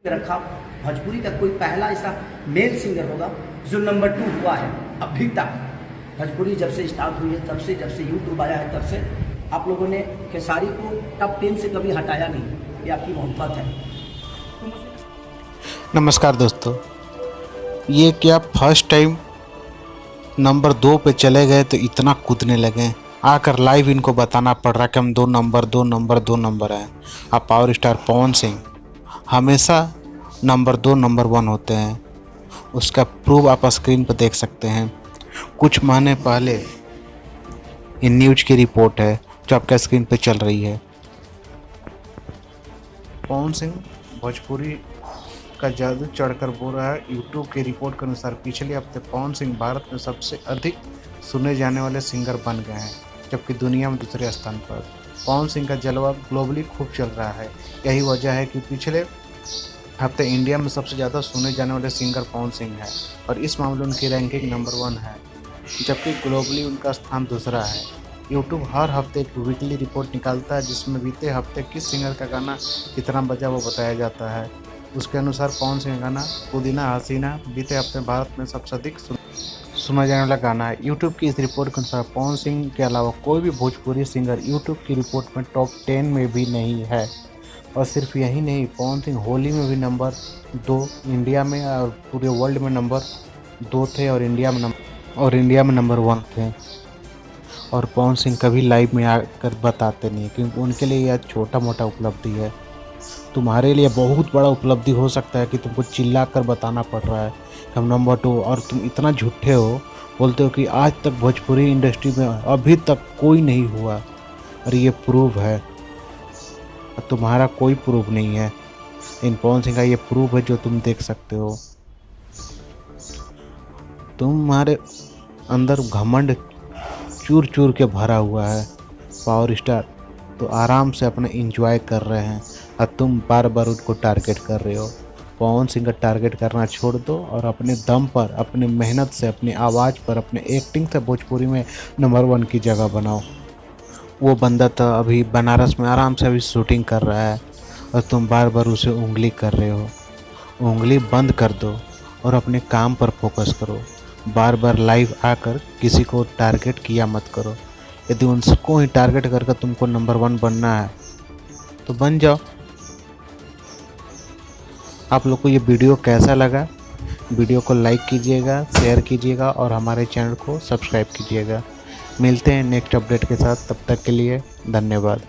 रखा। भोजपुरी का कोई पहला ऐसा मेल सिंगर होगा जो नंबर 2 हुआ है अभी तक। भोजपुरी जब से स्टार्ट हुई है तब से, जब से यूट्यूब आया है तब से आप लोगों ने खेसारी को टॉप 10 से कभी हटाया नहीं। ये आपकी मोहब्बत है। नमस्कार दोस्तों, ये क्या फर्स्ट टाइम नंबर 2 पे चले गए तो इतना कूदने लगे। आकर लाइव इनको बताना पड़ रहा कि हम 2 नंबर हैं। अब पावर स्टार पवन सिंह हमेशा नंबर 2 नंबर 1 होते हैं। उसका प्रूफ आप स्क्रीन पर देख सकते हैं। कुछ महीने पहले इन न्यूज की रिपोर्ट है जो आपके स्क्रीन पर चल रही है। पवन सिंह भोजपुरी का जादू चढ़कर बोल रहा है। यूट्यूब की रिपोर्ट के अनुसार पिछले हफ्ते पवन सिंह भारत में सबसे अधिक सुने जाने वाले सिंगर बन गए हैं, जबकि दुनिया में दूसरे स्थान पर। पवन सिंह का जलवा ग्लोबली खूब चल रहा है। यही वजह है कि पिछले हफ्ते इंडिया में सबसे ज़्यादा सुने जाने वाले सिंगर पवन सिंह है और इस मामले में उनकी रैंकिंग नंबर 1 है, जबकि ग्लोबली उनका स्थान दूसरा है। यूट्यूब हर हफ्ते एक वीकली रिपोर्ट निकालता है जिसमें बीते हफ्ते किस सिंगर का गाना कितना बजा वो बताया जाता है। उसके अनुसार पवन सिंह का गाना पुदीना हसीना बीते हफ्ते भारत में सबसे अधिक सुना जाने वाला गाना है। यूट्यूब की इस रिपोर्ट के अनुसार पवन सिंह के अलावा कोई भी भोजपुरी सिंगर यूट्यूब की रिपोर्ट में टॉप 10 में भी नहीं है। और सिर्फ यही नहीं, पवन सिंह होली में भी नंबर 2 इंडिया में और पूरे वर्ल्ड में नंबर 2 थे और इंडिया में नंबर 1 थे। और पवन सिंह कभी लाइव में आकर बताते नहीं, क्योंकि उनके लिए यह छोटा मोटा उपलब्धि है। तुम्हारे लिए बहुत बड़ा उपलब्धि हो सकता है कि तुमको चिल्ला कर बताना पड़ रहा है कि हम नंबर 2, और तुम इतना झूठे हो, बोलते हो कि आज तक भोजपुरी इंडस्ट्री में अभी तक कोई नहीं हुआ। और ये प्रूफ है, तुम्हारा कोई प्रूफ नहीं है। इन पवन सिंह का ये प्रूफ है जो तुम देख सकते हो। तुम्हारे अंदर घमंड चूर चूर के भरा हुआ है। पावर स्टार तो आराम से अपना एंजॉय कर रहे हैं और तुम बार बार उनको टारगेट कर रहे हो। पवन सिंह का टारगेट करना छोड़ दो और अपने दम पर, अपनी मेहनत से, अपनी आवाज़ पर, अपने एक्टिंग से भोजपुरी में नंबर 1 की जगह बनाओ। वो बंदा तो अभी बनारस में आराम से अभी शूटिंग कर रहा है और तुम बार बार उसे उंगली कर रहे हो। उंगली बंद कर दो और अपने काम पर फोकस करो। बार बार लाइव आकर किसी को टारगेट किया मत करो। यदि उनको ही टारगेट करके तुमको नंबर 1 बनना है तो बन जाओ। आप लोग को ये वीडियो कैसा लगा? वीडियो को लाइक कीजिएगा, शेयर कीजिएगा और हमारे चैनल को सब्सक्राइब कीजिएगा। मिलते हैं नेक्स्ट अपडेट के साथ, तब तक के लिए धन्यवाद।